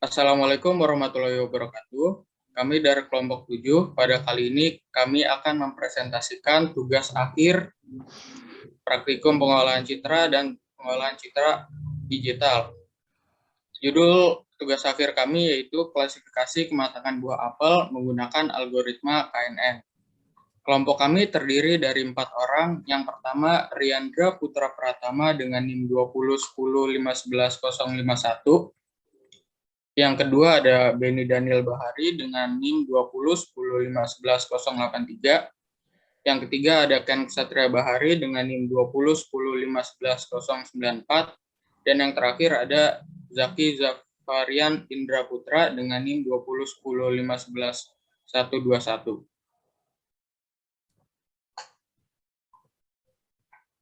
Assalamualaikum warahmatullahi wabarakatuh. Kami dari kelompok 7, pada kali ini kami akan mempresentasikan tugas akhir praktikum pengolahan citra dan pengolahan citra digital. Judul tugas akhir kami yaitu klasifikasi kematangan buah apel menggunakan algoritma KNN. Kelompok kami terdiri dari 4 orang. Yang pertama, Riandra Putra Pratama dengan NIM 201051. Yang kedua ada Benny Daniel Bahari dengan NIM 2010111083. Yang ketiga ada Ken Ksatria Bahari dengan NIM 2010111094. Dan yang terakhir ada Zaki Zafarian Indra Putra dengan NIM 2010111121.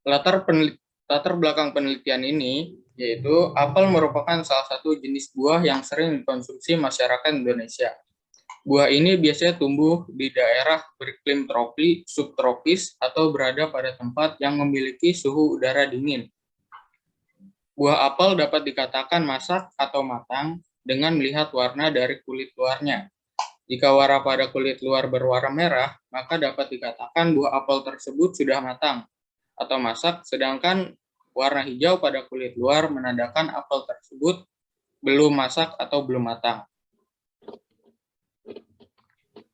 Latar belakang penelitian ini yaitu apel merupakan salah satu jenis buah yang sering dikonsumsi masyarakat Indonesia. Buah ini biasanya tumbuh di daerah beriklim tropis, subtropis, atau berada pada tempat yang memiliki suhu udara dingin. Buah apel dapat dikatakan masak atau matang dengan melihat warna dari kulit luarnya. Jika warna pada kulit luar berwarna merah, maka dapat dikatakan buah apel tersebut sudah matang atau masak, sedangkan warna hijau pada kulit luar menandakan apel tersebut belum masak atau belum matang.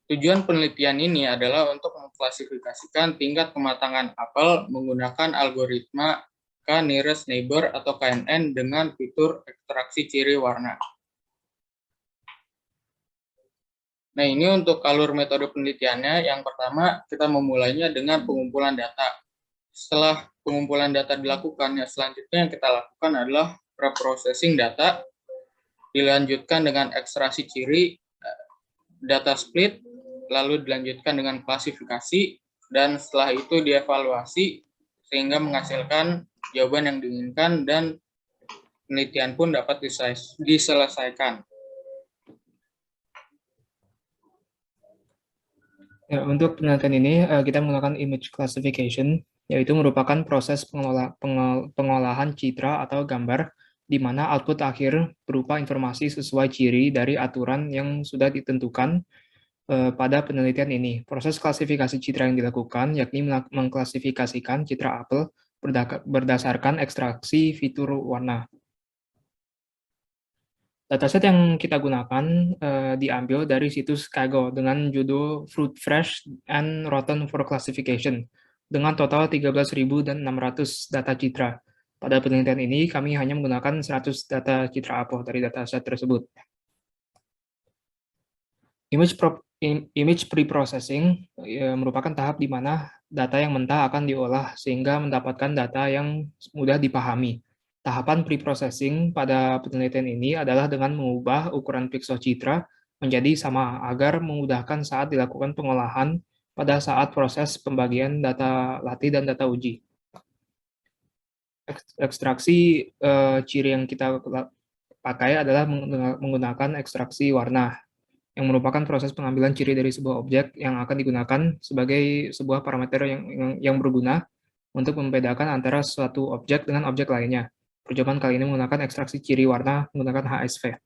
Tujuan penelitian ini adalah untuk mengklasifikasikan tingkat kematangan apel menggunakan algoritma K-nearest neighbor atau KNN dengan fitur ekstraksi ciri warna. Nah, ini untuk alur metode penelitiannya. Yang pertama, kita memulainya dengan pengumpulan data. Setelah pengumpulan data dilakukan, selanjutnya yang kita lakukan adalah preprocessing data, dilanjutkan dengan ekstraksi ciri, data split, lalu dilanjutkan dengan klasifikasi, dan setelah itu dievaluasi sehingga menghasilkan jawaban yang diinginkan dan penelitian pun dapat diselesaikan. Ya, untuk penelitian ini kita menggunakan image classification, yaitu merupakan proses pengolahan citra atau gambar di mana output akhir berupa informasi sesuai ciri dari aturan yang sudah ditentukan pada penelitian ini. Proses klasifikasi citra yang dilakukan yakni mengklasifikasikan citra apel berdasarkan ekstraksi fitur warna. Dataset yang kita gunakan diambil dari situs Kaggle dengan judul Fruit Fresh and Rotten for Classification dengan total 13.600 data citra. Pada penelitian ini kami hanya menggunakan 100 data citra apel dari dataset tersebut. Image pre-processing merupakan tahap di mana data yang mentah akan diolah sehingga mendapatkan data yang mudah dipahami. Tahapan pre-processing pada penelitian ini adalah dengan mengubah ukuran piksel citra menjadi sama agar memudahkan saat dilakukan pengolahan pada saat proses pembagian data latih dan data uji. Ekstraksi ciri yang kita pakai adalah menggunakan ekstraksi warna, yang merupakan proses pengambilan ciri dari sebuah objek yang akan digunakan sebagai sebuah parameter yang berguna untuk membedakan antara suatu objek dengan objek lainnya. Percobaan kali ini menggunakan ekstraksi ciri warna menggunakan HSV.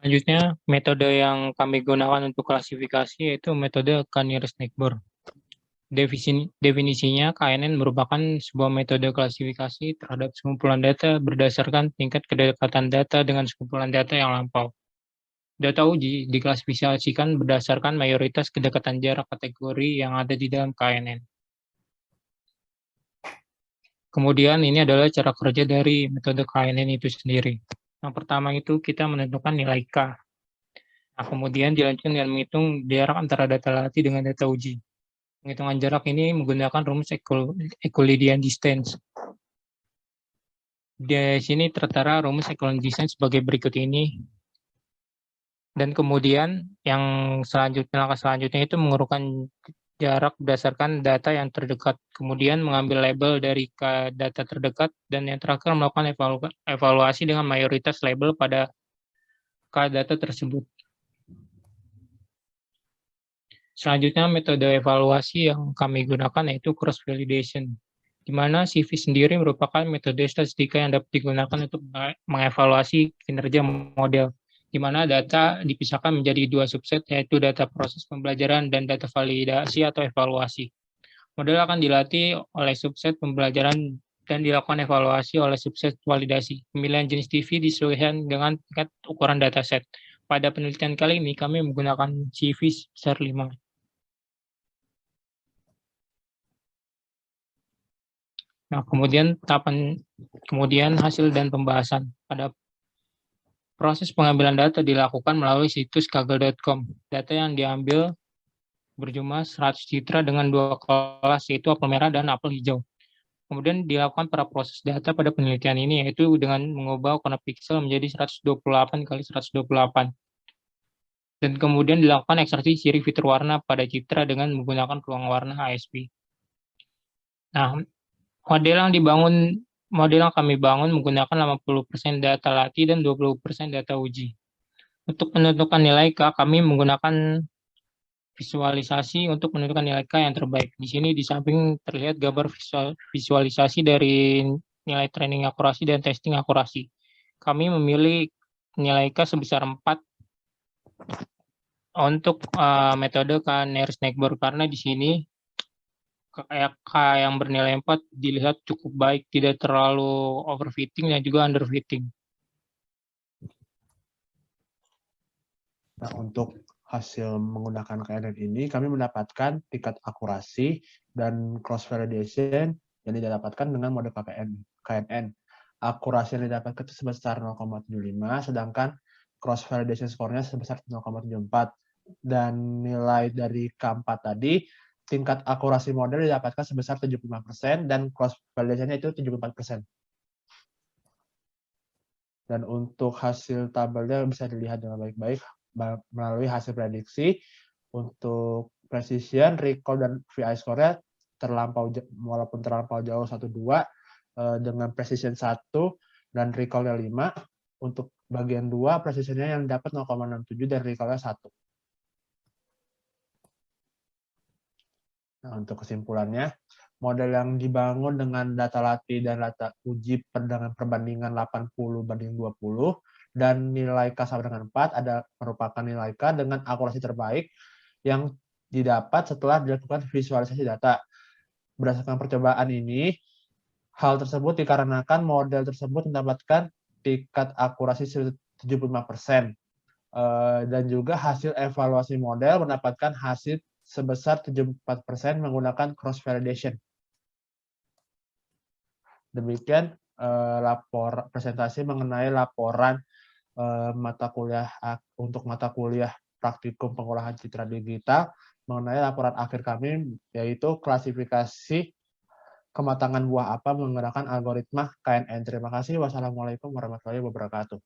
Selanjutnya, metode yang kami gunakan untuk klasifikasi yaitu metode K-nearest neighbor. Definisinya, KNN merupakan sebuah metode klasifikasi terhadap sekumpulan data berdasarkan tingkat kedekatan data dengan sekumpulan data yang lampau. Data uji diklasifikasikan berdasarkan mayoritas kedekatan jarak kategori yang ada di dalam KNN. Kemudian ini adalah cara kerja dari metode KNN itu sendiri. Yang pertama itu kita menentukan nilai K. Nah, kemudian dilanjutkan dengan menghitung jarak antara data latih dengan data uji. Penghitungan jarak ini menggunakan rumus Euclidean distance. Di sini tertera rumus Euclidean distance sebagai berikut ini. Dan kemudian yang langkah selanjutnya itu mengurutkan jarak berdasarkan data yang terdekat. Kemudian mengambil label dari data terdekat dan yang terakhir melakukan evaluasi dengan mayoritas label pada data tersebut. Selanjutnya metode evaluasi yang kami gunakan yaitu cross validation. di mana CV sendiri merupakan metode statistika yang dapat digunakan untuk mengevaluasi kinerja model, di mana data dipisahkan menjadi dua subset, yaitu data proses pembelajaran dan data validasi atau evaluasi. Model akan dilatih oleh subset pembelajaran dan dilakukan evaluasi oleh subset validasi. Pemilihan jenis TV disesuaikan dengan tingkat ukuran dataset. Pada penelitian kali ini, kami menggunakan CV sebesar 5. Nah, kemudian hasil dan pembahasan. Pada proses pengambilan data dilakukan melalui situs kaggle.com. Data yang diambil berjumlah 100 citra dengan 2 kelas, yaitu apel merah dan apel hijau. Kemudian dilakukan para proses data pada penelitian ini, yaitu dengan mengubah warna piksel menjadi 128 kali 128. Dan kemudian dilakukan ekstraksi ciri fitur warna pada citra dengan menggunakan ruang warna ASP. Nah, model yang kami bangun menggunakan 80% data latih dan 20% data uji. Untuk menentukan nilai K, kami menggunakan visualisasi untuk menentukan nilai K yang terbaik. Di sini di samping terlihat gambar visualisasi dari nilai training akurasi dan testing akurasi. Kami memilih nilai K sebesar 4 untuk metode K-Nair-Snakeborn karena di sini K yang bernilai 4 dilihat cukup baik, tidak terlalu overfitting dan juga underfitting. Nah, untuk hasil menggunakan KNN ini, kami mendapatkan tingkat akurasi dan cross validation yang didapatkan dengan mode KNN. Akurasi yang didapatkan itu sebesar 0,75, sedangkan cross validation score-nya sebesar 0,74. Dan nilai dari K4 tadi, tingkat akurasi model didapatkan sebesar 75% dan cross validation-nya itu 74%. Dan untuk hasil tabelnya bisa dilihat dengan baik-baik melalui hasil prediksi. Untuk precision, recall, dan VI score-nya walaupun terlampau jauh 1-2 dengan precision 1 dan recall-nya 5. Untuk bagian 2, precision-nya yang dapat 0,67 dan recall-nya 1. Nah, untuk kesimpulannya, model yang dibangun dengan data latih dan data uji dengan perbandingan 80/20 dan nilai K sama dengan 4 merupakan nilai K dengan akurasi terbaik yang didapat setelah dilakukan visualisasi data. Berdasarkan percobaan ini, hal tersebut dikarenakan model tersebut mendapatkan tingkat akurasi 75%. Dan juga hasil evaluasi model mendapatkan hasil sebesar 74% menggunakan cross validation. Demikian presentasi mengenai laporan mata kuliah praktikum pengolahan citra digital mengenai laporan akhir kami, yaitu klasifikasi kematangan buah apel menggunakan algoritma KNN. Terima kasih. Wassalamualaikum warahmatullahi wabarakatuh.